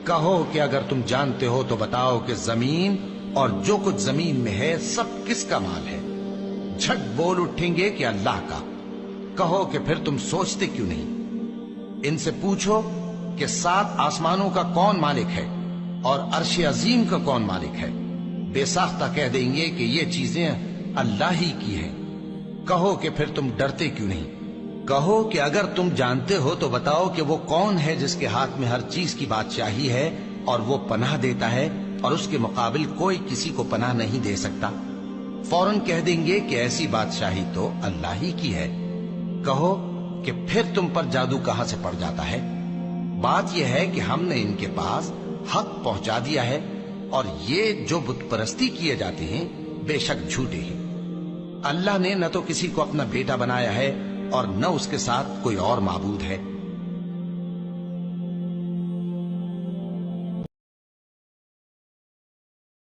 کہو کہ اگر تم جانتے ہو تو بتاؤ کہ زمین اور جو کچھ زمین میں ہے سب کس کا مال ہے؟ جھٹ بول اٹھیں گے کہ اللہ کا۔ کہو کہ پھر تم سوچتے کیوں نہیں؟ ان سے پوچھو کہ 7 آسمانوں کا کون مالک ہے اور عرش عظیم کا کون مالک ہے؟ بے ساختہ کہہ دیں گے کہ یہ چیزیں اللہ ہی کی ہیں۔ کہو کہ پھر تم ڈرتے کیوں نہیں؟ کہو کہ اگر تم جانتے ہو تو بتاؤ کہ وہ کون ہے جس کے ہاتھ میں ہر چیز کی بادشاہی ہے اور وہ پناہ دیتا ہے اور اس کے مقابل کوئی کسی کو پناہ نہیں دے سکتا؟ فوراً کہہ دیں گے کہ ایسی بادشاہی تو اللہ ہی کی ہے۔ کہو کہ پھر تم پر جادو کہاں سے پڑ جاتا ہے؟ بات یہ ہے کہ ہم نے ان کے پاس حق پہنچا دیا ہے اور یہ جو بت پرستی کیے جاتے ہیں بے شک جھوٹے ہیں۔ اللہ نے نہ تو کسی کو اپنا بیٹا بنایا ہے اور نہ اس کے ساتھ کوئی اور معبود ہے۔